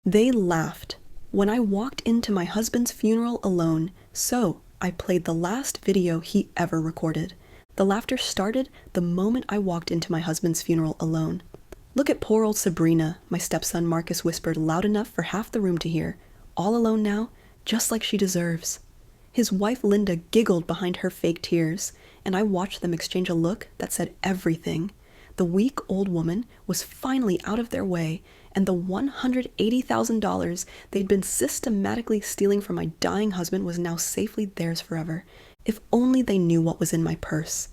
They laughed. When I walked into my husband's funeral alone, so I played the last video he ever recorded. The laughter started the moment I walked into my husband's funeral alone. "Look at poor old Sabrina," my stepson Marcus whispered loud enough for half the room to hear. "All alone now, just like she deserves." His wife Linda giggled behind her fake tears, and I watched them exchange a look that said everything. The weak old woman was finally out of their way, and the $180,000 they'd been systematically stealing from my dying husband was now safely theirs forever. If only they knew what was in my purse.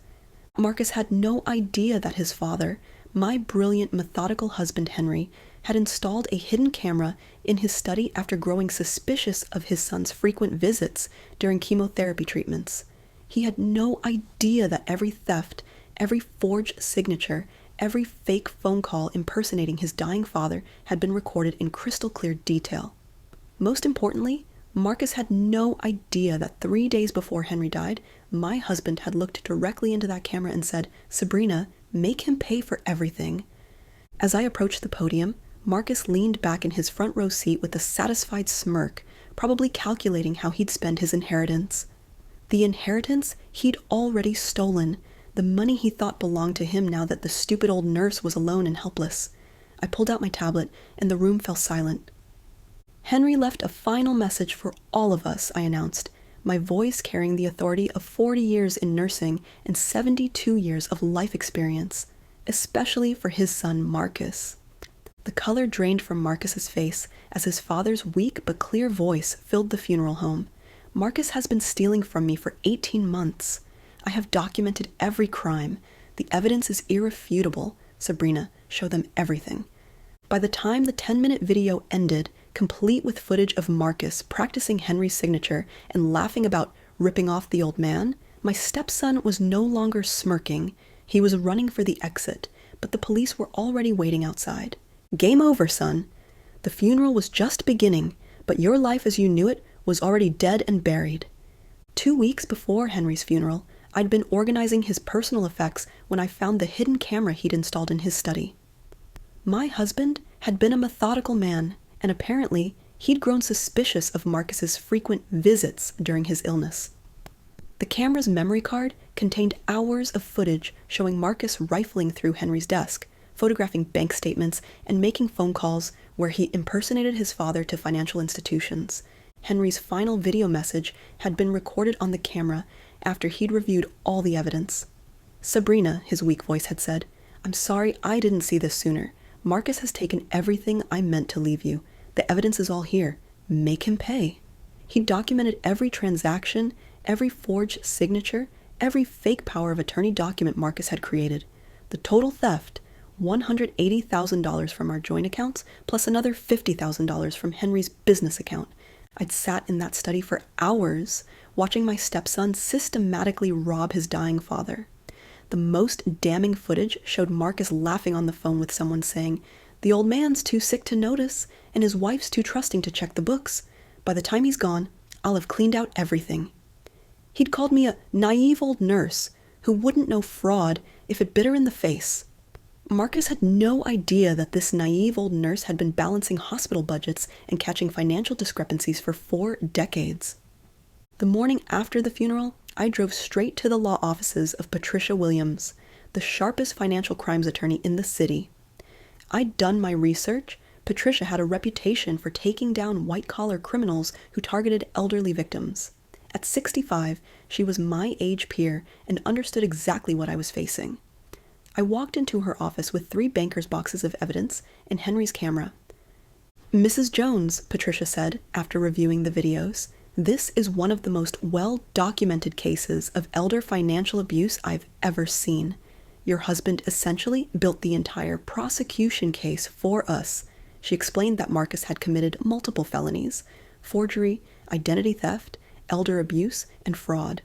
Marcus had no idea that his father, my brilliant, methodical husband Henry, had installed a hidden camera in his study after growing suspicious of his son's frequent visits during chemotherapy treatments. He had no idea that every theft, every forged signature, every fake phone call impersonating his dying father had been recorded in crystal clear detail. Most importantly, Marcus had no idea that 3 days before Henry died, my husband had looked directly into that camera and said, "Sabrina, make him pay for everything." As I approached the podium, Marcus leaned back in his front row seat with a satisfied smirk, probably calculating how he'd spend his inheritance. The inheritance he'd already stolen, the money he thought belonged to him now that the stupid old nurse was alone and helpless. I pulled out my tablet, and the room fell silent. "Henry left a final message for all of us," I announced, my voice carrying the authority of 40 years in nursing and 72 years of life experience, especially for his son Marcus. The color drained from Marcus's face as his father's weak but clear voice filled the funeral home. "Marcus has been stealing from me for 18 months. I have documented every crime. The evidence is irrefutable. Sabrina, show them everything." By the time the 10-minute video ended, complete with footage of Marcus practicing Henry's signature and laughing about ripping off the old man, my stepson was no longer smirking. He was running for the exit, but the police were already waiting outside. "Game over, son. The funeral was just beginning, but your life as you knew it was already dead and buried." 2 weeks before Henry's funeral, I'd been organizing his personal effects when I found the hidden camera he'd installed in his study. My husband had been a methodical man, and apparently he'd grown suspicious of Marcus's frequent visits during his illness. The camera's memory card contained hours of footage showing Marcus rifling through Henry's desk, photographing bank statements, and making phone calls where he impersonated his father to financial institutions. Henry's final video message had been recorded on the camera after he'd reviewed all the evidence. "Sabrina," his weak voice had said, "I'm sorry I didn't see this sooner. Marcus has taken everything I meant to leave you. The evidence is all here. Make him pay." He documented every transaction, every forged signature, every fake power of attorney document Marcus had created. The total theft, $180,000 from our joint accounts, plus another $50,000 from Henry's business account. I'd sat in that study for hours, watching my stepson systematically rob his dying father. The most damning footage showed Marcus laughing on the phone with someone saying, "The old man's too sick to notice, and his wife's too trusting to check the books. By the time he's gone, I'll have cleaned out everything." He'd called me a naive old nurse who wouldn't know fraud if it bit her in the face. Marcus had no idea that this naive old nurse had been balancing hospital budgets and catching financial discrepancies for 4 decades. The morning after the funeral, I drove straight to the law offices of Patricia Williams, the sharpest financial crimes attorney in the city. I'd done my research. Patricia had a reputation for taking down white-collar criminals who targeted elderly victims. At 65, she was my age peer and understood exactly what I was facing. I walked into her office with 3 banker's boxes of evidence and Henry's camera. "Mrs. Jones," Patricia said after reviewing the videos, "this is one of the most well-documented cases of elder financial abuse I've ever seen. Your husband essentially built the entire prosecution case for us." She explained that Marcus had committed multiple felonies: forgery, identity theft, elder abuse, and fraud.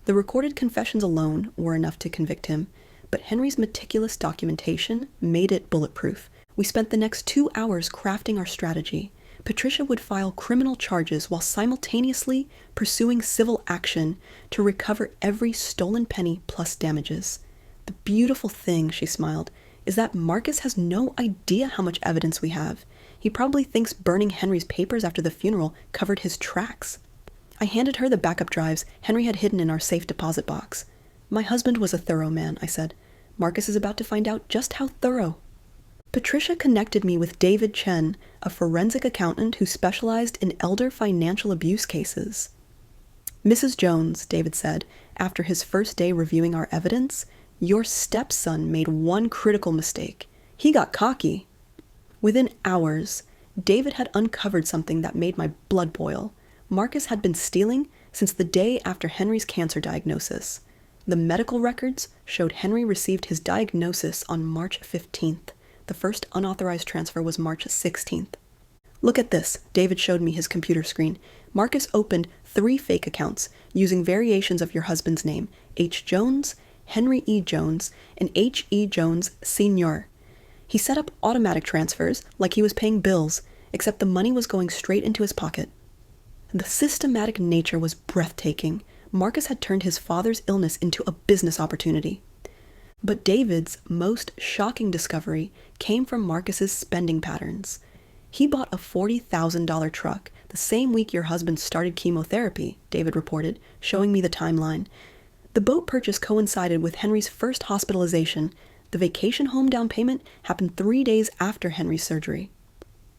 The recorded confessions alone were enough to convict him, but Henry's meticulous documentation made it bulletproof. We spent the next 2 hours crafting our strategy. Patricia would file criminal charges while simultaneously pursuing civil action to recover every stolen penny plus damages. "The beautiful thing," she smiled, "is that Marcus has no idea how much evidence we have. He probably thinks burning Henry's papers after the funeral covered his tracks. I handed her the backup drives Henry had hidden in our safe deposit box. My husband was a thorough man, I said. Marcus is about to find out just how thorough. Patricia connected me with David Chen, a forensic accountant who specialized in elder financial abuse cases. Mrs. Jones, David said, after his first day reviewing our evidence, your stepson made one critical mistake. He got cocky. Within hours, David had uncovered something that made my blood boil. Marcus had been stealing since the day after Henry's cancer diagnosis. The medical records showed Henry received his diagnosis on March 15th. The first unauthorized transfer was March 16th. Look at this, David showed me his computer screen. Marcus opened 3 fake accounts using variations of your husband's name, H. Jones, Henry E. Jones, and H. E. Jones Sr. He set up automatic transfers like he was paying bills, except the money was going straight into his pocket. The systematic nature was breathtaking. Marcus had turned his father's illness into a business opportunity. But David's most shocking discovery came from Marcus's spending patterns. He bought a $40,000 truck the same week your husband started chemotherapy, David reported, showing me the timeline. The boat purchase coincided with Henry's first hospitalization. The vacation home down payment happened 3 days after Henry's surgery.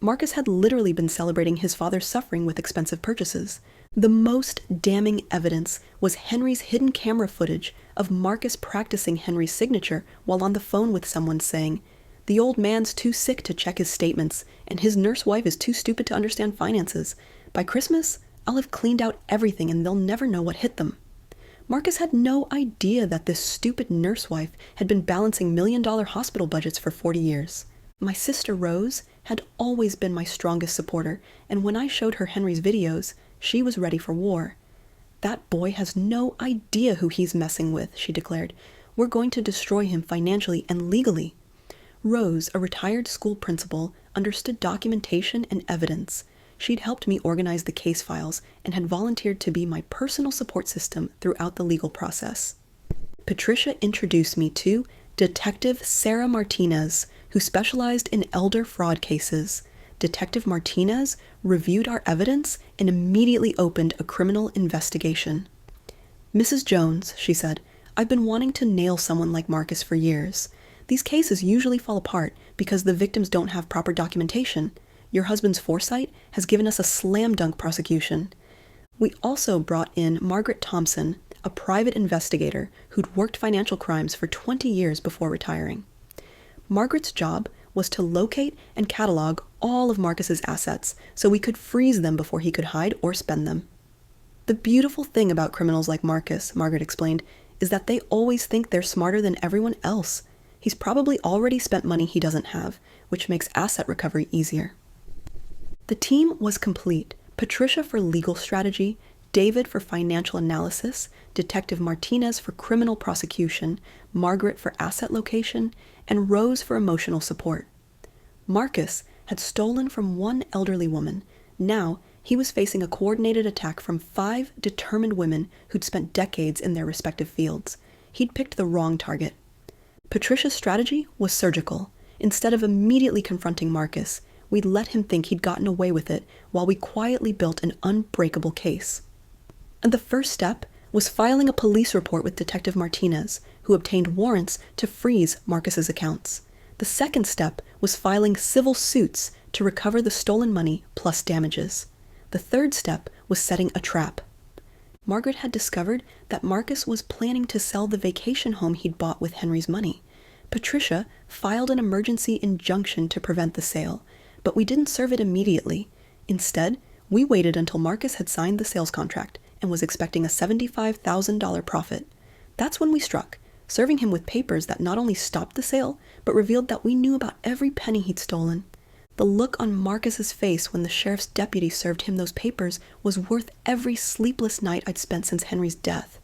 Marcus had literally been celebrating his father's suffering with expensive purchases. The most damning evidence was Henry's hidden camera footage of Marcus practicing Henry's signature while on the phone with someone saying, "The old man's too sick to check his statements, and his nurse wife is too stupid to understand finances. By Christmas, I'll have cleaned out everything and they'll never know what hit them." Marcus had no idea that this stupid nurse wife had been balancing million-dollar hospital budgets for 40 years. My sister Rose had always been my strongest supporter, and when I showed her Henry's videos, she was ready for war. "That boy has no idea who he's messing with," she declared. "We're going to destroy him financially and legally." Rose, a retired school principal, understood documentation and evidence. She'd helped me organize the case files and had volunteered to be my personal support system throughout the legal process. Patricia introduced me to Detective Sarah Martinez, who specialized in elder fraud cases. Detective Martinez reviewed our evidence and immediately opened a criminal investigation. "Mrs. Jones," she said, "I've been wanting to nail someone like Marcus for years. These cases usually fall apart because the victims don't have proper documentation. Your husband's foresight has given us a slam dunk prosecution." We also brought in Margaret Thompson, a private investigator who'd worked financial crimes for 20 years before retiring. Margaret's job was to locate and catalog all of Marcus's assets so we could freeze them before he could hide or spend them. "The beautiful thing about criminals like Marcus," Margaret explained, "is that they always think they're smarter than everyone else. He's probably already spent money he doesn't have, which makes asset recovery easier." The team was complete. Patricia for legal strategy, David for financial analysis, Detective Martinez for criminal prosecution, Margaret for asset location, and Rose for emotional support. Marcus had stolen from one elderly woman. Now he was facing a coordinated attack from 5 determined women who'd spent decades in their respective fields. He'd picked the wrong target. Patricia's strategy was surgical. Instead of immediately confronting Marcus, we'd let him think he'd gotten away with it while we quietly built an unbreakable case. And the first step was filing a police report with Detective Martinez, who obtained warrants to freeze Marcus's accounts. The second step was filing civil suits to recover the stolen money plus damages. The third step was setting a trap. Margaret had discovered that Marcus was planning to sell the vacation home he'd bought with Henry's money. Patricia filed an emergency injunction to prevent the sale, but we didn't serve it immediately. Instead, we waited until Marcus had signed the sales contract and was expecting a $75,000 profit. That's when we struck, serving him with papers that not only stopped the sale, but revealed that we knew about every penny he'd stolen. The look on Marcus's face when the sheriff's deputy served him those papers was worth every sleepless night I'd spent since Henry's death.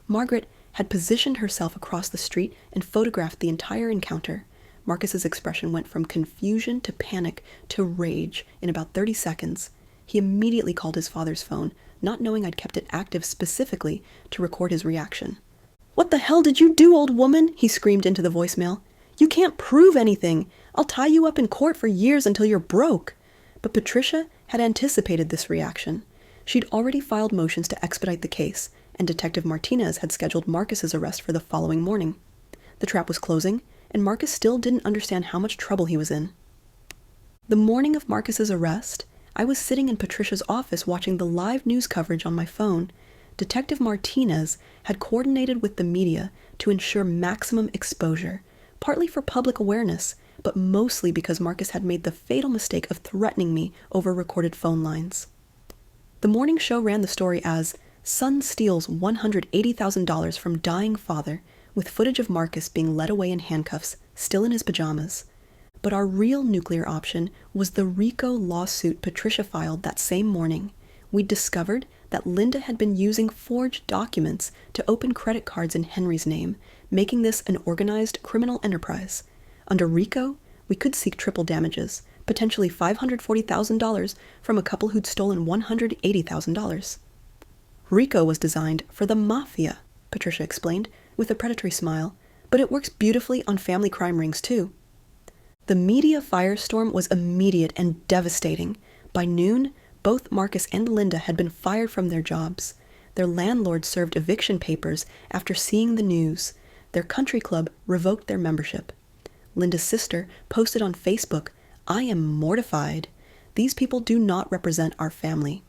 Margaret had positioned herself across the street and photographed the entire encounter. Marcus's expression went from confusion to panic to rage in about 30 seconds. He immediately called his father's phone, not knowing I'd kept it active specifically to record his reaction. "What the hell did you do, old woman?" he screamed into the voicemail. "You can't prove anything. I'll tie you up in court for years until you're broke." But Patricia had anticipated this reaction. She'd already filed motions to expedite the case, and Detective Martinez had scheduled Marcus's arrest for the following morning. The trap was closing, and Marcus still didn't understand how much trouble he was in. The morning of Marcus's arrest, I was sitting in Patricia's office watching the live news coverage on my phone. Detective Martinez had coordinated with the media to ensure maximum exposure, partly for public awareness, but mostly because Marcus had made the fatal mistake of threatening me over recorded phone lines. The morning show ran the story as "Son Steals $180,000 from Dying Father," with footage of Marcus being led away in handcuffs, still in his pajamas. But our real nuclear option was the RICO lawsuit Patricia filed that same morning. We'd discovered that Linda had been using forged documents to open credit cards in Henry's name, making this an organized criminal enterprise. Under RICO, we could seek triple damages, potentially $540,000 from a couple who'd stolen $180,000. RICO was designed for the mafia, Patricia explained, with a predatory smile, but it works beautifully on family crime rings too. The media firestorm was immediate and devastating. By noon, both Marcus and Linda had been fired from their jobs. Their landlord served eviction papers after seeing the news. Their country club revoked their membership. Linda's sister posted on Facebook, "I am mortified. These people do not represent our family."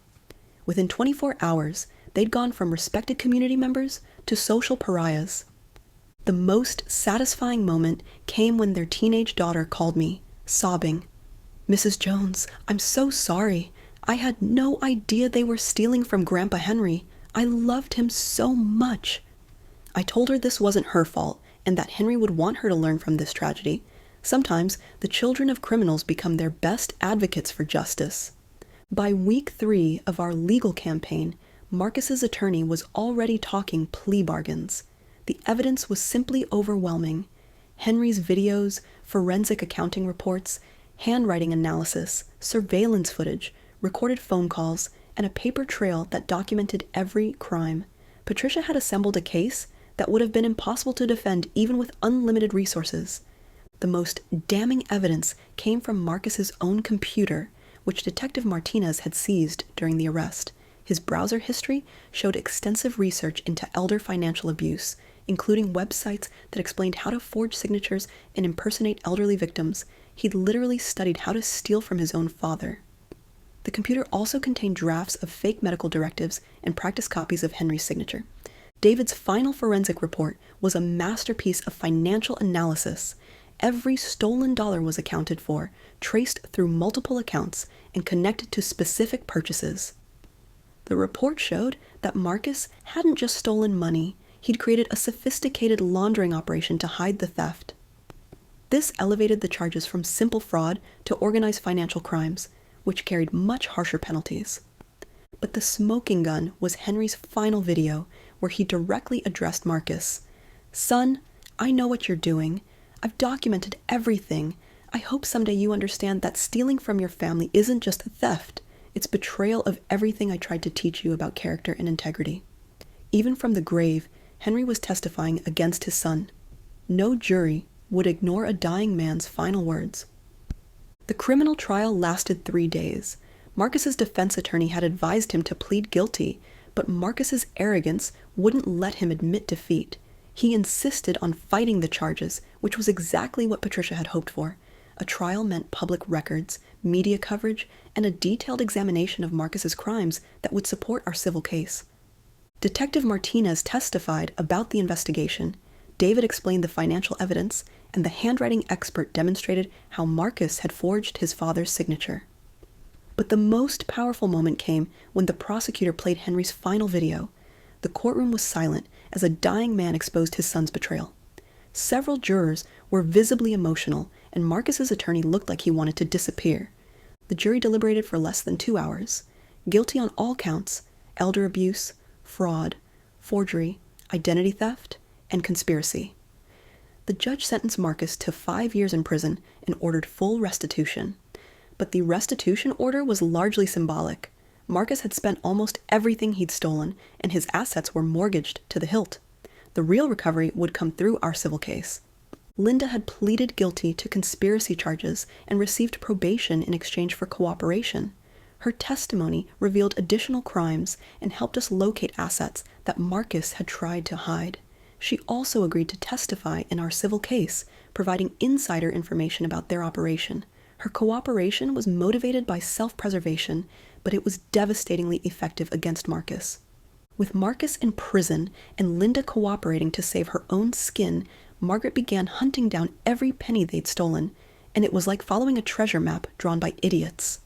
Within 24 hours, they'd gone from respected community members to social pariahs. The most satisfying moment came when their teenage daughter called me, sobbing, "Mrs. Jones, I'm so sorry. I had no idea they were stealing from Grandpa Henry. I loved him so much." I told her this wasn't her fault and that Henry would want her to learn from this tragedy. Sometimes the children of criminals become their best advocates for justice. By week 3 of our legal campaign, Marcus's attorney was already talking plea bargains. The evidence was simply overwhelming. Henry's videos, forensic accounting reports, handwriting analysis, surveillance footage, recorded phone calls, and a paper trail that documented every crime. Patricia had assembled a case that would have been impossible to defend even with unlimited resources. The most damning evidence came from Marcus's own computer, which Detective Martinez had seized during the arrest. His browser history showed extensive research into elder financial abuse, including websites that explained how to forge signatures and impersonate elderly victims. He'd literally studied how to steal from his own father. The computer also contained drafts of fake medical directives and practice copies of Henry's signature. David's final forensic report was a masterpiece of financial analysis. Every stolen dollar was accounted for, traced through multiple accounts, and connected to specific purchases. The report showed that Marcus hadn't just stolen money, he'd created a sophisticated laundering operation to hide the theft. This elevated the charges from simple fraud to organized financial crimes, which carried much harsher penalties. But the smoking gun was Henry's final video, where he directly addressed Marcus. "Son, I know what you're doing. I've documented everything. I hope someday you understand that stealing from your family isn't just theft. It's betrayal of everything I tried to teach you about character and integrity." Even from the grave, Henry was testifying against his son. No jury would ignore a dying man's final words. The criminal trial lasted 3 days. Marcus's defense attorney had advised him to plead guilty, but Marcus's arrogance wouldn't let him admit defeat. He insisted on fighting the charges, which was exactly what Patricia had hoped for. A trial meant public records, media coverage, and a detailed examination of Marcus's crimes that would support our civil case. Detective Martinez testified about the investigation. David explained the financial evidence, and the handwriting expert demonstrated how Marcus had forged his father's signature. But the most powerful moment came when the prosecutor played Henry's final video. The courtroom was silent as a dying man exposed his son's betrayal. Several jurors were visibly emotional, and Marcus's attorney looked like he wanted to disappear. The jury deliberated for less than 2 hours. Guilty on all counts: elder abuse, fraud, forgery, identity theft, and conspiracy. The judge sentenced Marcus to 5 years in prison and ordered full restitution. But the restitution order was largely symbolic. Marcus had spent almost everything he'd stolen, and his assets were mortgaged to the hilt. The real recovery would come through our civil case. Linda had pleaded guilty to conspiracy charges and received probation in exchange for cooperation. Her testimony revealed additional crimes and helped us locate assets that Marcus had tried to hide. She also agreed to testify in our civil case, providing insider information about their operation. Her cooperation was motivated by self-preservation, but it was devastatingly effective against Marcus. With Marcus in prison and Linda cooperating to save her own skin, Margaret began hunting down every penny they'd stolen, and it was like following a treasure map drawn by idiots.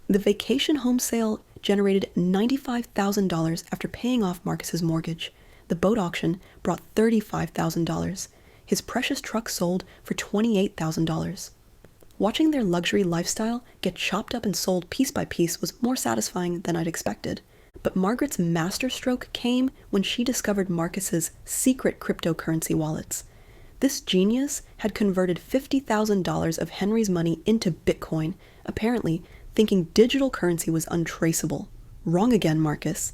The vacation home sale generated $95,000 after paying off Marcus's mortgage. The boat auction brought $35,000. His precious truck sold for $28,000. Watching their luxury lifestyle get chopped up and sold piece by piece was more satisfying than I'd expected. But Margaret's masterstroke came when she discovered Marcus's secret cryptocurrency wallets. This genius had converted $50,000 of Henry's money into Bitcoin, apparently thinking digital currency was untraceable. Wrong again, Marcus.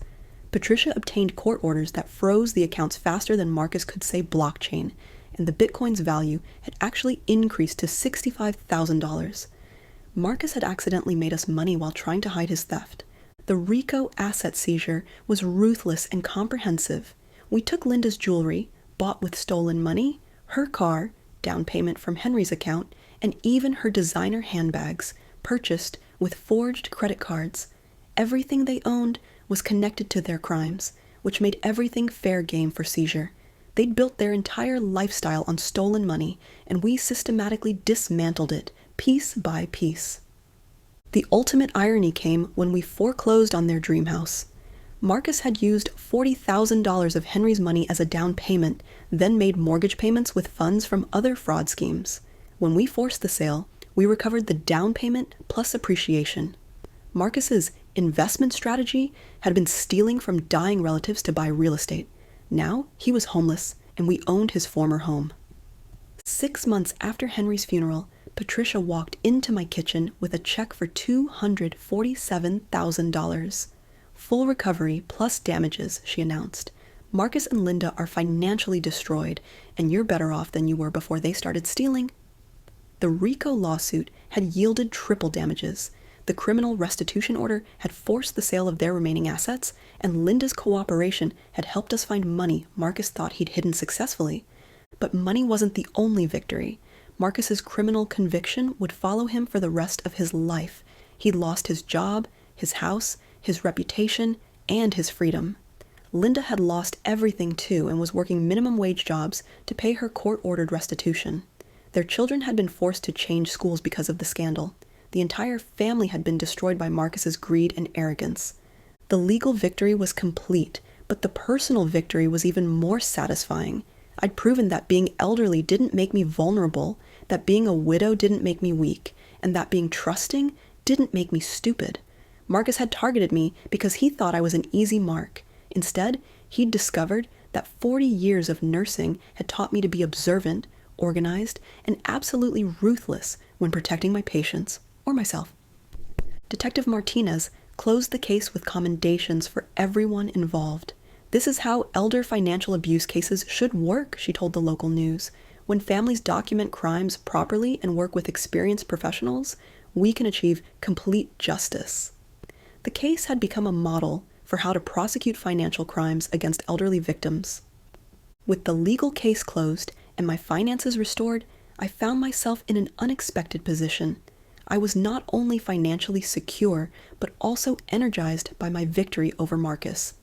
Patricia obtained court orders that froze the accounts faster than Marcus could say blockchain, and the Bitcoin's value had actually increased to $65,000. Marcus had accidentally made us money while trying to hide his theft. The RICO asset seizure was ruthless and comprehensive. We took Linda's jewelry, bought with stolen money, her car, down payment from Henry's account, and even her designer handbags, purchased with forged credit cards. Everything they owned was connected to their crimes, which made everything fair game for seizure. They'd built their entire lifestyle on stolen money, and we systematically dismantled it, piece by piece. The ultimate irony came when we foreclosed on their dream house. Marcus had used $40,000 of Henry's money as a down payment, then made mortgage payments with funds from other fraud schemes. When we forced the sale, we recovered the down payment plus appreciation. Marcus's investment strategy had been stealing from dying relatives to buy real estate. Now he was homeless, and we owned his former home. 6 months after Henry's funeral, Patricia walked into my kitchen with a check for $247,000. Full recovery plus damages, she announced. Marcus and Linda are financially destroyed, and you're better off than you were before they started stealing. The RICO lawsuit had yielded triple damages. The criminal restitution order had forced the sale of their remaining assets, and Linda's cooperation had helped us find money Marcus thought he'd hidden successfully. But money wasn't the only victory. Marcus's criminal conviction would follow him for the rest of his life. He'd lost his job, his house, his reputation, and his freedom. Linda had lost everything too and was working minimum wage jobs to pay her court-ordered restitution. Their children had been forced to change schools because of the scandal. The entire family had been destroyed by Marcus's greed and arrogance. The legal victory was complete, but the personal victory was even more satisfying. I'd proven that being elderly didn't make me vulnerable, that being a widow didn't make me weak, and that being trusting didn't make me stupid. Marcus had targeted me because he thought I was an easy mark. Instead, he'd discovered that 40 years of nursing had taught me to be observant, organized, and absolutely ruthless when protecting my patients or myself. Detective Martinez closed the case with commendations for everyone involved. "This is how elder financial abuse cases should work," she told the local news. "When families document crimes properly and work with experienced professionals, we can achieve complete justice." The case had become a model for how to prosecute financial crimes against elderly victims. With the legal case closed and my finances restored, I found myself in an unexpected position. I was not only financially secure, but also energized by my victory over Marcus.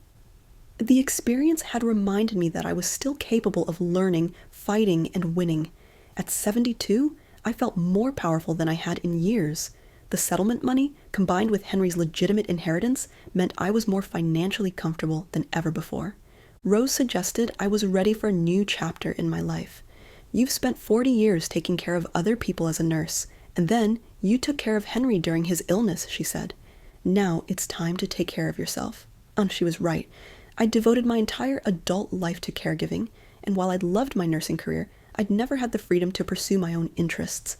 The experience had reminded me that I was still capable of learning, fighting, and winning. At 72, I felt more powerful than I had in years. The settlement money, combined with Henry's legitimate inheritance, meant I was more financially comfortable than ever before. Rose suggested I was ready for a new chapter in my life. "You've spent 40 years taking care of other people as a nurse, and then you took care of Henry during his illness," she said. "Now it's time to take care of yourself." And she was right. I devoted my entire adult life to caregiving, and while I'd loved my nursing career, I'd never had the freedom to pursue my own interests.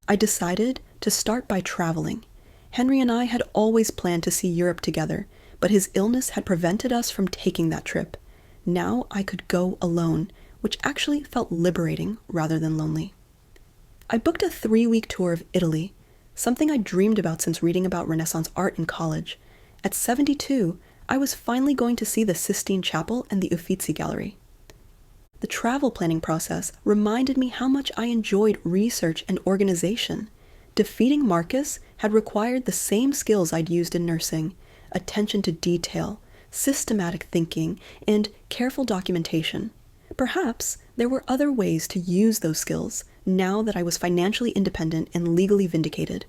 I decided to start by traveling. Henry and I had always planned to see Europe together, but his illness had prevented us from taking that trip. Now I could go alone, which actually felt liberating rather than lonely. I booked a 3-week tour of Italy, something I dreamed about since reading about Renaissance art in college. At 72, I was finally going to see the Sistine Chapel and the Uffizi Gallery. The travel planning process reminded me how much I enjoyed research and organization. Defeating Marcus had required the same skills I'd used in nursing: attention to detail, systematic thinking, and careful documentation. Perhaps there were other ways to use those skills now that I was financially independent and legally vindicated.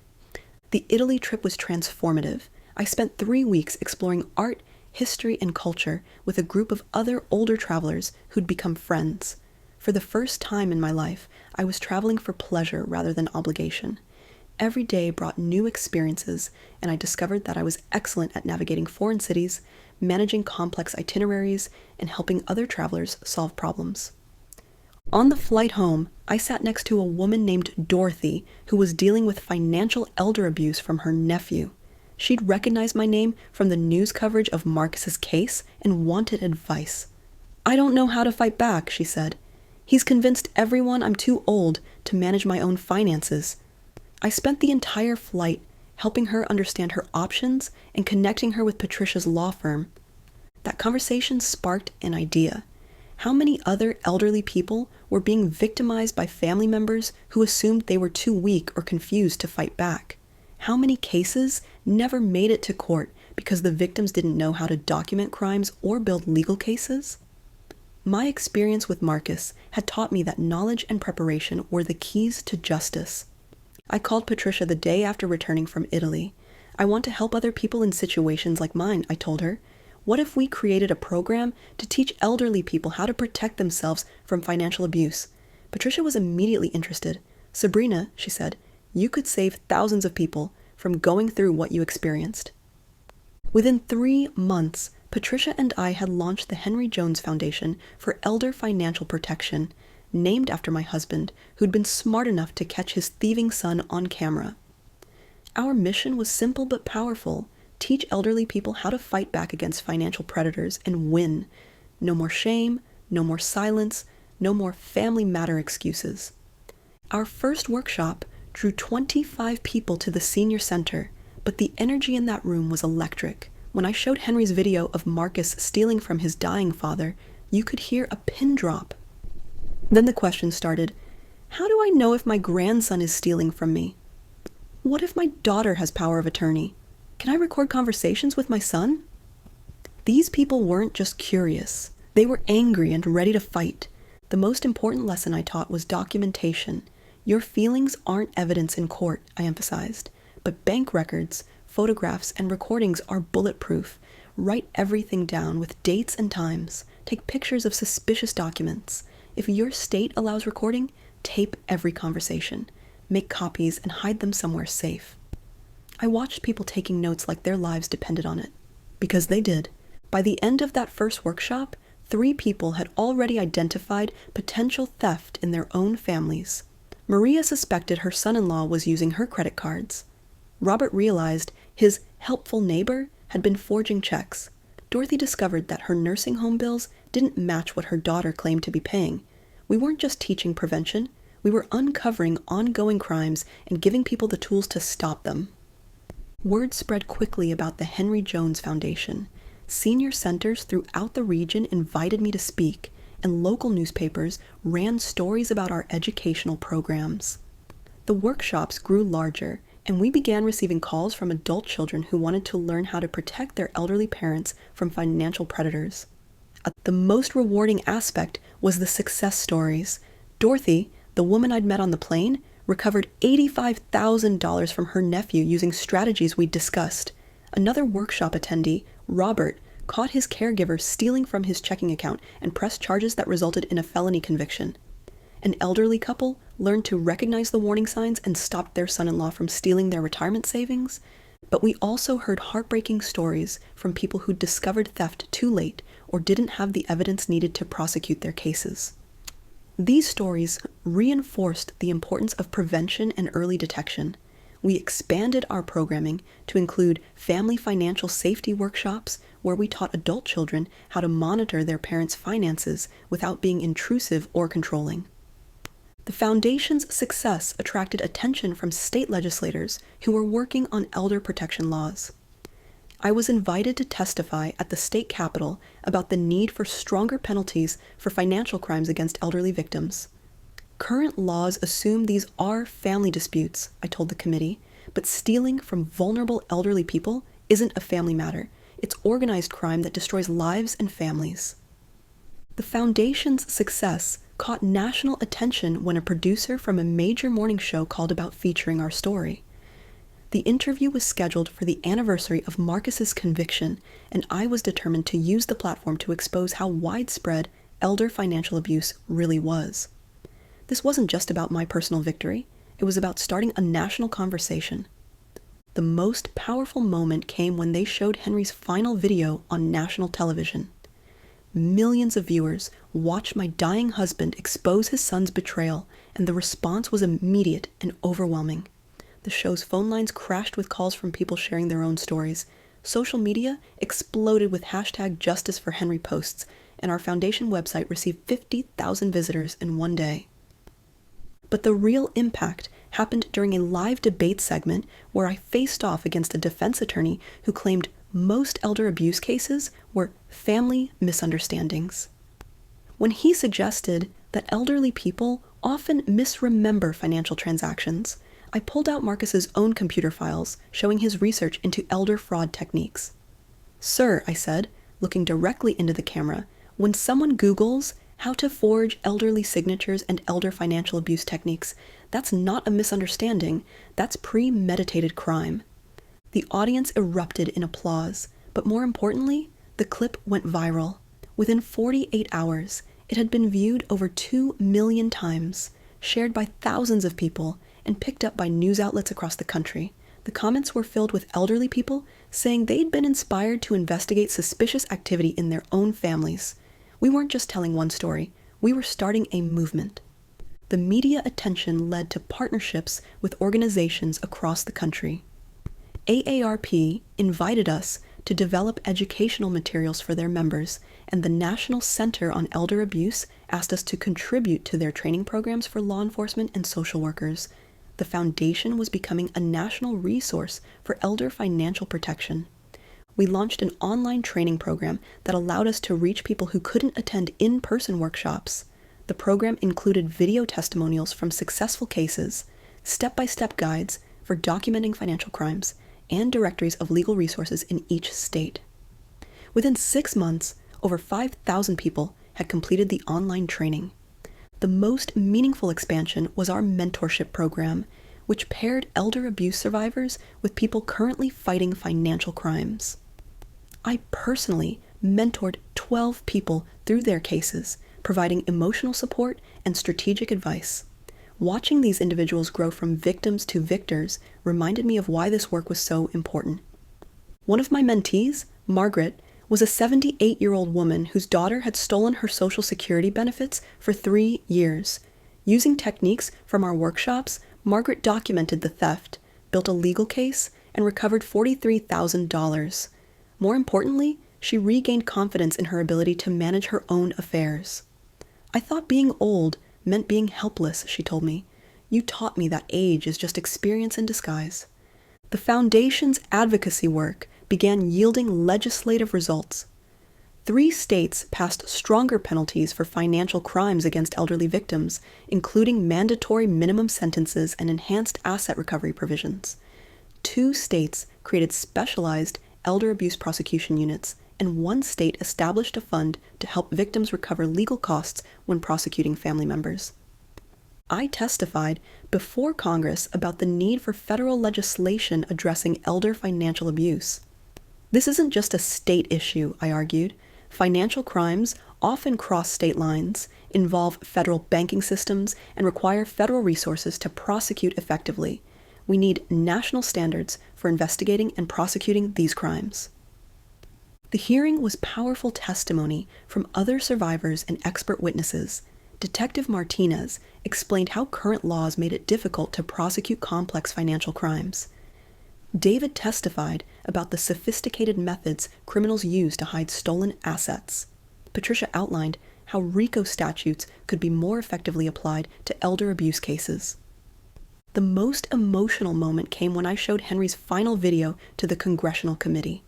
The Italy trip was transformative. I spent 3 weeks exploring art, history, and culture with a group of other older travelers who'd become friends. For the first time in my life, I was traveling for pleasure rather than obligation. Every day brought new experiences, and I discovered that I was excellent at navigating foreign cities, managing complex itineraries, and helping other travelers solve problems. On the flight home, I sat next to a woman named Dorothy who was dealing with financial elder abuse from her nephew. She'd recognized my name from the news coverage of Marcus's case and wanted advice. "I don't know how to fight back," she said. "He's convinced everyone I'm too old to manage my own finances." I spent the entire flight helping her understand her options and connecting her with Patricia's law firm. That conversation sparked an idea. How many other elderly people were being victimized by family members who assumed they were too weak or confused to fight back? How many cases never made it to court because the victims didn't know how to document crimes or build legal cases? My experience with Marcus had taught me that knowledge and preparation were the keys to justice. I called Patricia the day after returning from Italy. "I want to help other people in situations like mine," I told her. "What if we created a program to teach elderly people how to protect themselves from financial abuse?" Patricia was immediately interested. "Sabrina," she said, "you could save thousands of people from going through what you experienced." Within 3 months, Patricia and I had launched the Henry Jones Foundation for Elder Financial Protection, named after my husband, who'd been smart enough to catch his thieving son on camera. Our mission was simple but powerful: teach elderly people how to fight back against financial predators and win. No more shame, no more silence, no more family matter excuses. Our first workshop drew 25 people to the senior center, but the energy in that room was electric. When I showed Henry's video of Marcus stealing from his dying father, you could hear a pin drop. Then the question started: how do I know if my grandson is stealing from me? What if my daughter has power of attorney? Can I record conversations with my son? These people weren't just curious. They were angry and ready to fight. The most important lesson I taught was documentation. Your feelings aren't evidence in court, I emphasized, but bank records, photographs, and recordings are bulletproof. Write everything down with dates and times. Take pictures of suspicious documents. If your state allows recording, tape every conversation. Make copies and hide them somewhere safe. I watched people taking notes like their lives depended on it. Because they did. By the end of that first workshop, 3 people had already identified potential theft in their own families. Maria suspected her son-in-law was using her credit cards. Robert realized his helpful neighbor had been forging checks. Dorothy discovered that her nursing home bills didn't match what her daughter claimed to be paying. We weren't just teaching prevention, we were uncovering ongoing crimes and giving people the tools to stop them. Word spread quickly about the Henry Jones Foundation. Senior centers throughout the region invited me to speak, and local newspapers ran stories about our educational programs. The workshops grew larger, and we began receiving calls from adult children who wanted to learn how to protect their elderly parents from financial predators. The most rewarding aspect was the success stories. Dorothy, the woman I'd met on the plane, recovered $85,000 from her nephew using strategies we'd discussed. Another workshop attendee, Robert, caught his caregiver stealing from his checking account and pressed charges that resulted in a felony conviction. An elderly couple learned to recognize the warning signs and stopped their son-in-law from stealing their retirement savings. But we also heard heartbreaking stories from people who discovered theft too late or didn't have the evidence needed to prosecute their cases. These stories reinforced the importance of prevention and early detection. We expanded our programming to include family financial safety workshops where we taught adult children how to monitor their parents' finances without being intrusive or controlling. The Foundation's success attracted attention from state legislators who were working on elder protection laws. I was invited to testify at the state capitol about the need for stronger penalties for financial crimes against elderly victims. Current laws assume these are family disputes, I told the committee, but stealing from vulnerable elderly people isn't a family matter. It's organized crime that destroys lives and families. The Foundation's success caught national attention when a producer from a major morning show called about featuring our story. The interview was scheduled for the anniversary of Marcus's conviction, and I was determined to use the platform to expose how widespread elder financial abuse really was. This wasn't just about my personal victory, it was about starting a national conversation. The most powerful moment came when they showed Henry's final video on national television. Millions of viewers watched my dying husband expose his son's betrayal, and the response was immediate and overwhelming. The show's phone lines crashed with calls from people sharing their own stories. Social media exploded with hashtag Justice for Henry posts, and our foundation website received 50,000 visitors in one day. But the real impact happened during a live debate segment where I faced off against a defense attorney who claimed most elder abuse cases were family misunderstandings. When he suggested that elderly people often misremember financial transactions, I pulled out Marcus's own computer files showing his research into elder fraud techniques. "Sir," I said, looking directly into the camera, "when someone Googles how to forge elderly signatures and elder financial abuse techniques, that's not a misunderstanding, that's premeditated crime." The audience erupted in applause, but more importantly, the clip went viral. Within 48 hours, it had been viewed over 2 million times, shared by thousands of people, and picked up by news outlets across the country. The comments were filled with elderly people saying they'd been inspired to investigate suspicious activity in their own families. We weren't just telling one story, we were starting a movement. The media attention led to partnerships with organizations across the country. AARP invited us to develop educational materials for their members, and the National Center on Elder Abuse asked us to contribute to their training programs for law enforcement and social workers. The foundation was becoming a national resource for elder financial protection. We launched an online training program that allowed us to reach people who couldn't attend in-person workshops. The program included video testimonials from successful cases, step-by-step guides for documenting financial crimes, and directories of legal resources in each state. Within 6 months, over 5,000 people had completed the online training. The most meaningful expansion was our mentorship program, which paired elder abuse survivors with people currently fighting financial crimes. I personally mentored 12 people through their cases, providing emotional support and strategic advice. Watching these individuals grow from victims to victors reminded me of why this work was so important. One of my mentees, Margaret, was a 78-year-old woman whose daughter had stolen her Social Security benefits for 3 years. Using techniques from our workshops, Margaret documented the theft, built a legal case, and recovered $43,000. More importantly, she regained confidence in her ability to manage her own affairs. "I thought being old meant being helpless," she told me. "You taught me that age is just experience in disguise." The Foundation's advocacy work began yielding legislative results. 3 states passed stronger penalties for financial crimes against elderly victims, including mandatory minimum sentences and enhanced asset recovery provisions. 2 states created specialized elder abuse prosecution units, and 1 state established a fund to help victims recover legal costs when prosecuting family members. I testified before Congress about the need for federal legislation addressing elder financial abuse. This isn't just a state issue, I argued. Financial crimes often cross state lines, involve federal banking systems, and require federal resources to prosecute effectively. We need national standards for investigating and prosecuting these crimes. The hearing was powerful testimony from other survivors and expert witnesses. Detective Martinez explained how current laws made it difficult to prosecute complex financial crimes. David testified about the sophisticated methods criminals use to hide stolen assets. Patricia outlined how RICO statutes could be more effectively applied to elder abuse cases. The most emotional moment came when I showed Henry's final video to the congressional committee.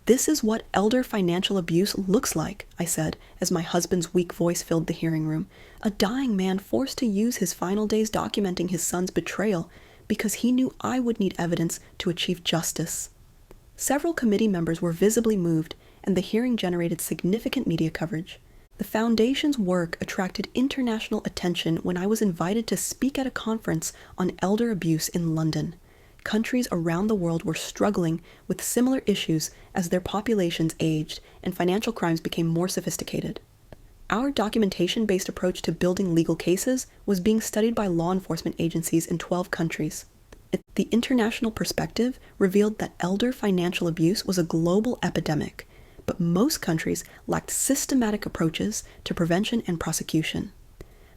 "This is what elder financial abuse looks like," I said, as my husband's weak voice filled the hearing room. "A dying man forced to use his final days documenting his son's betrayal because he knew I would need evidence to achieve justice." Several committee members were visibly moved, and the hearing generated significant media coverage. The Foundation's work attracted international attention when I was invited to speak at a conference on elder abuse in London. Countries around the world were struggling with similar issues as their populations aged and financial crimes became more sophisticated. Our documentation-based approach to building legal cases was being studied by law enforcement agencies in 12 countries. The international perspective revealed that elder financial abuse was a global epidemic, but most countries lacked systematic approaches to prevention and prosecution.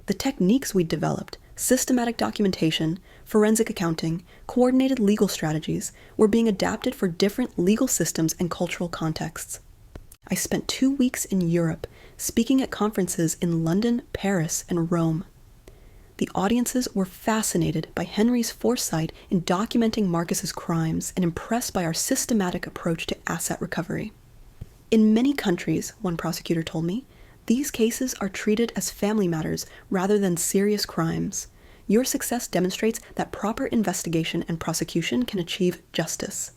The techniques we developed, systematic documentation, forensic accounting, coordinated legal strategies, were being adapted for different legal systems and cultural contexts. I spent 2 weeks in Europe, speaking at conferences in London, Paris, and Rome. The audiences were fascinated by Henry's foresight in documenting Marcus's crimes and impressed by our systematic approach to asset recovery. "In many countries," one prosecutor told me, "these cases are treated as family matters rather than serious crimes. Your success demonstrates that proper investigation and prosecution can achieve justice."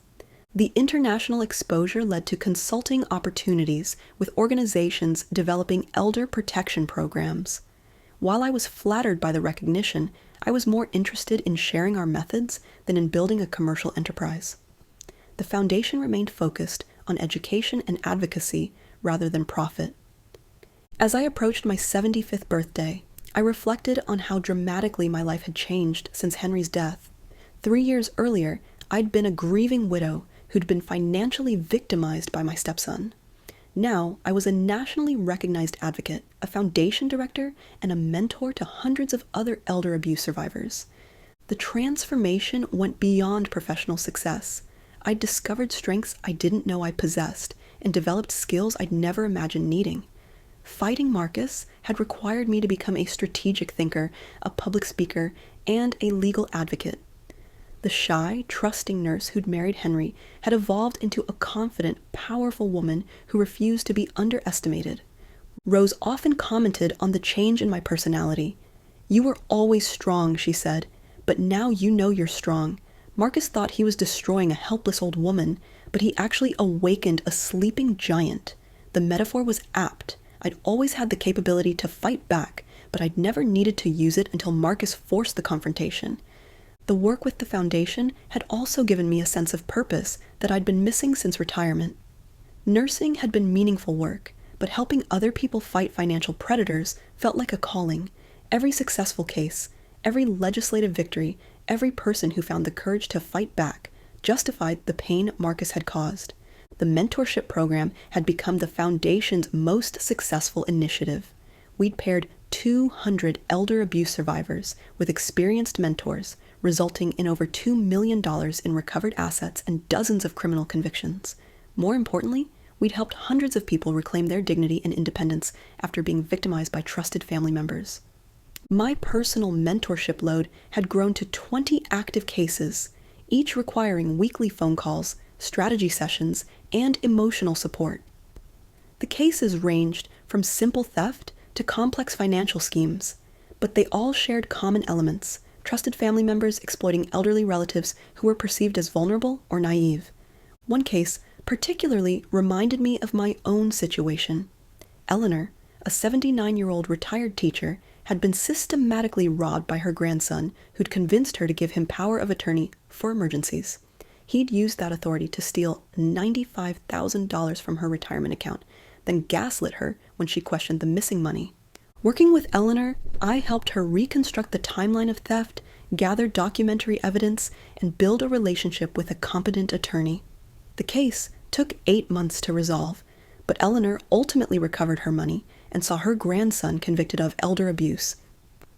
The international exposure led to consulting opportunities with organizations developing elder protection programs. While I was flattered by the recognition, I was more interested in sharing our methods than in building a commercial enterprise. The foundation remained focused on education and advocacy rather than profit. As I approached my 75th birthday, I reflected on how dramatically my life had changed since Henry's death. 3 years earlier, I'd been a grieving widow who'd been financially victimized by my stepson. Now, I was a nationally recognized advocate, a foundation director, and a mentor to hundreds of other elder abuse survivors. The transformation went beyond professional success. I discovered strengths I didn't know I possessed and developed skills I'd never imagined needing. Fighting Marcus had required me to become a strategic thinker, a public speaker, and a legal advocate. The shy, trusting nurse who'd married Henry had evolved into a confident, powerful woman who refused to be underestimated. Rose often commented on the change in my personality. "You were always strong," she said, "but now you know you're strong. Marcus thought he was destroying a helpless old woman, but he actually awakened a sleeping giant. The metaphor was apt. I'd always had the capability to fight back, but I'd never needed to use it until Marcus forced the confrontation." The work with the foundation had also given me a sense of purpose that I'd been missing since retirement. Nursing had been meaningful work, but helping other people fight financial predators felt like a calling. Every successful case, every legislative victory, every person who found the courage to fight back justified the pain Marcus had caused. The mentorship program had become the foundation's most successful initiative. We'd paired 200 elder abuse survivors with experienced mentors, resulting in over $2 million in recovered assets and dozens of criminal convictions. More importantly, we'd helped hundreds of people reclaim their dignity and independence after being victimized by trusted family members. My personal mentorship load had grown to 20 active cases, each requiring weekly phone calls, strategy sessions, and emotional support. The cases ranged from simple theft to complex financial schemes, but they all shared common elements: trusted family members exploiting elderly relatives who were perceived as vulnerable or naive. One case particularly reminded me of my own situation. Eleanor, a 79-year-old retired teacher, had been systematically robbed by her grandson, who'd convinced her to give him power of attorney for emergencies. He'd used that authority to steal $95,000 from her retirement account, then gaslit her when she questioned the missing money. Working with Eleanor, I helped her reconstruct the timeline of theft, gather documentary evidence, and build a relationship with a competent attorney. The case took 8 months to resolve, but Eleanor ultimately recovered her money and saw her grandson convicted of elder abuse.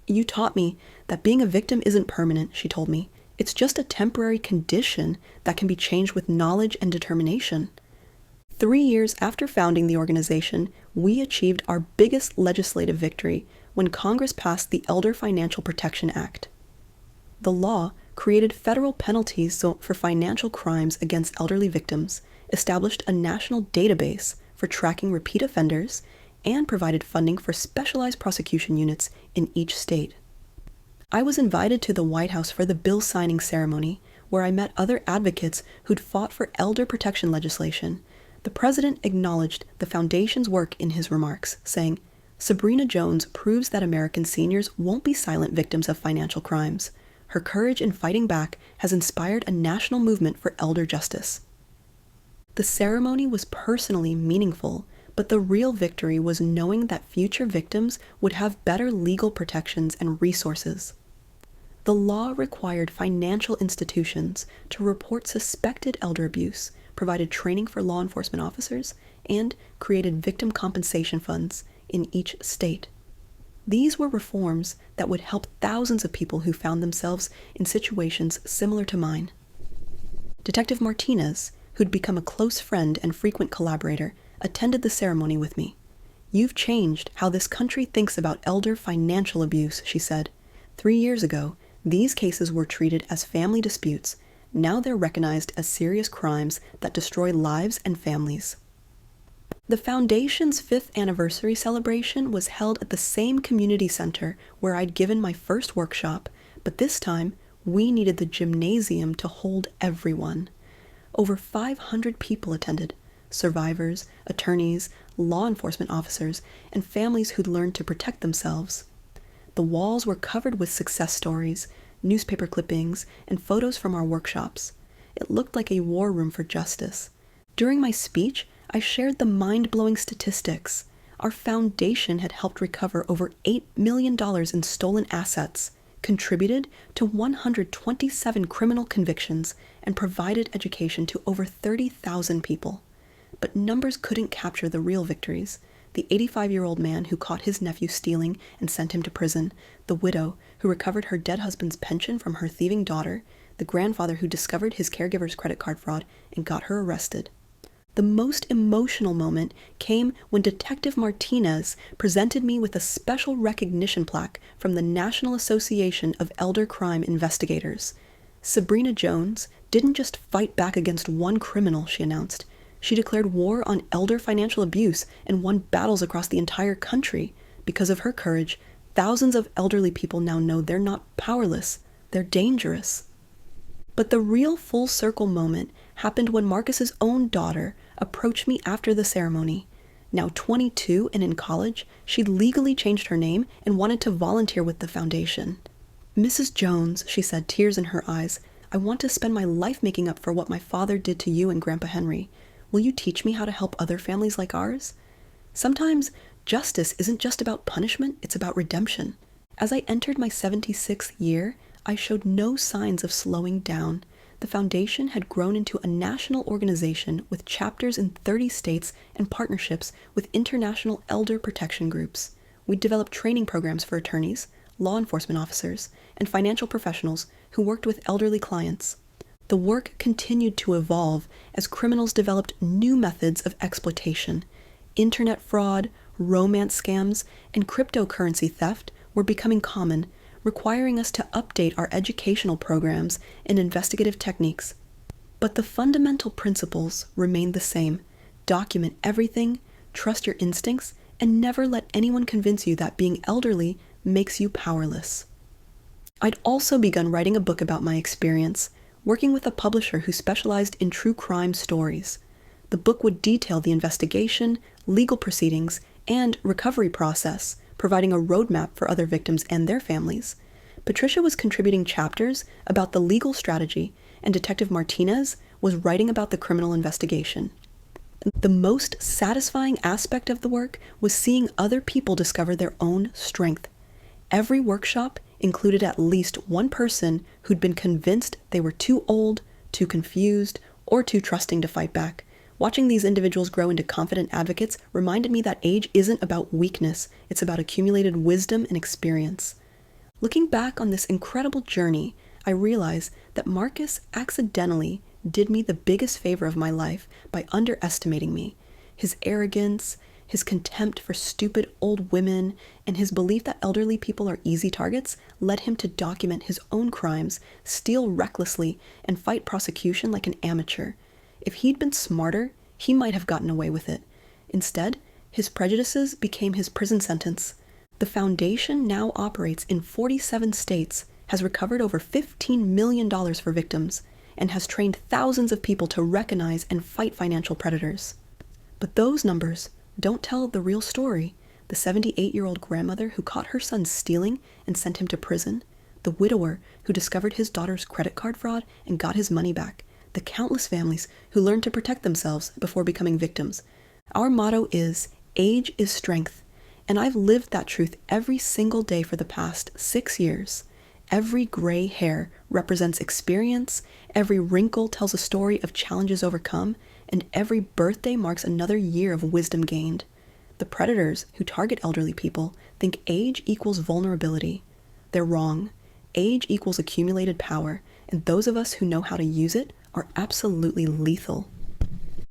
"You taught me that being a victim isn't permanent," she told me. "It's just a temporary condition that can be changed with knowledge and determination." 3 years after founding the organization, we achieved our biggest legislative victory when Congress passed the Elder Financial Protection Act. The law created federal penalties for financial crimes against elderly victims, established a national database for tracking repeat offenders, and provided funding for specialized prosecution units in each state. I was invited to the White House for the bill signing ceremony, where I met other advocates who'd fought for elder protection legislation. The president acknowledged the foundation's work in his remarks, saying, "Sabrina Jones proves that American seniors won't be silent victims of financial crimes. Her courage in fighting back has inspired a national movement for elder justice." The ceremony was personally meaningful, but the real victory was knowing that future victims would have better legal protections and resources. The law required financial institutions to report suspected elder abuse, provided training for law enforcement officers, and created victim compensation funds in each state. These were reforms that would help thousands of people who found themselves in situations similar to mine. Detective Martinez, who'd become a close friend and frequent collaborator, attended the ceremony with me. "You've changed how this country thinks about elder financial abuse," she said. 3 years ago, these cases were treated as family disputes. Now they're recognized as serious crimes that destroy lives and families." The Foundation's 5th anniversary celebration was held at the same community center where I'd given my first workshop, but this time we needed the gymnasium to hold everyone. Over 500 people attended: survivors, attorneys, law enforcement officers, and families who'd learned to protect themselves. The walls were covered with success stories, newspaper clippings, and photos from our workshops. It looked like a war room for justice. During my speech, I shared the mind-blowing statistics. Our foundation had helped recover over $8 million in stolen assets, contributed to 127 criminal convictions, and provided education to over 30,000 people. But numbers couldn't capture the real victories. The 85-year-old man who caught his nephew stealing and sent him to prison, the widow who recovered her dead husband's pension from her thieving daughter, the grandfather who discovered his caregiver's credit card fraud and got her arrested. The most emotional moment came when Detective Martinez presented me with a special recognition plaque from the National Association of Elder Crime Investigators. Sabrina Jones didn't just fight back against one criminal, she announced. She declared war on elder financial abuse and won battles across the entire country. Because of her courage, thousands of elderly people now know they're not powerless, they're dangerous. But the real full circle moment happened when Marcus's own daughter approached me after the ceremony. Now 22 and in college, she'd legally changed her name and wanted to volunteer with the foundation. "Mrs. Jones," she said, tears in her eyes, "I want to spend my life making up for what my father did to you and Grandpa Henry. Will you teach me how to help other families like ours? Sometimes justice isn't just about punishment, it's about redemption." As I entered my 76th year, I showed no signs of slowing down. The foundation had grown into a national organization with chapters in 30 states and partnerships with international elder protection groups. We developed training programs for attorneys, law enforcement officers, and financial professionals who worked with elderly clients. The work continued to evolve as criminals developed new methods of exploitation. Internet fraud, romance scams, and cryptocurrency theft were becoming common, requiring us to update our educational programs and investigative techniques. But the fundamental principles remained the same. Document everything, trust your instincts, and never let anyone convince you that being elderly makes you powerless. I'd also begun writing a book about my experience, working with a publisher who specialized in true crime stories. The book would detail the investigation, legal proceedings, and recovery process, providing a roadmap for other victims and their families. Patricia was contributing chapters about the legal strategy, and Detective Martinez was writing about the criminal investigation. The most satisfying aspect of the work was seeing other people discover their own strength. Every workshop included at least one person who'd been convinced they were too old, too confused, or too trusting to fight back. Watching these individuals grow into confident advocates reminded me that age isn't about weakness, it's about accumulated wisdom and experience. Looking back on this incredible journey, I realize that Marcus accidentally did me the biggest favor of my life by underestimating me. His arrogance, his contempt for stupid old women, and his belief that elderly people are easy targets led him to document his own crimes, steal recklessly, and fight prosecution like an amateur. If he'd been smarter, he might have gotten away with it. Instead, his prejudices became his prison sentence. The foundation now operates in 47 states, has recovered over $15 million for victims, and has trained thousands of people to recognize and fight financial predators. But those numbers don't tell the real story. The 78-year-old grandmother who caught her son stealing and sent him to prison, the widower who discovered his daughter's credit card fraud and got his money back, the countless families who learned to protect themselves before becoming victims. Our motto is, age is strength, and I've lived that truth every single day for the past 6 years. Every gray hair represents experience, every wrinkle tells a story of challenges overcome, and every birthday marks another year of wisdom gained. The predators who target elderly people think age equals vulnerability. They're wrong. Age equals accumulated power, and those of us who know how to use it are absolutely lethal.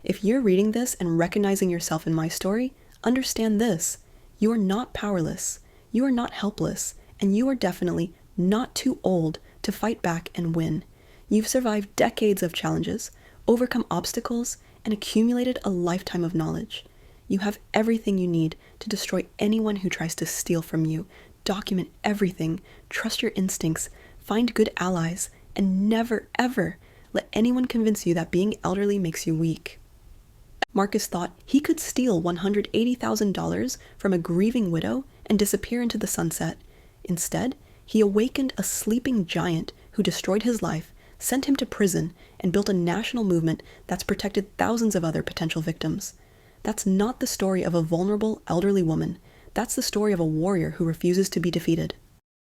If you're reading this and recognizing yourself in my story, understand this. You are not powerless, you are not helpless, and you are definitely not too old to fight back and win. You've survived decades of challenges, overcome obstacles, and accumulated a lifetime of knowledge. You have everything you need to destroy anyone who tries to steal from you. Document everything, trust your instincts, find good allies, and never, ever let anyone convince you that being elderly makes you weak. Marcus thought he could steal $180,000 from a grieving widow and disappear into the sunset. Instead, he awakened a sleeping giant who destroyed his life, sent him to prison, and built a national movement that's protected thousands of other potential victims. That's not the story of a vulnerable elderly woman. That's the story of a warrior who refuses to be defeated.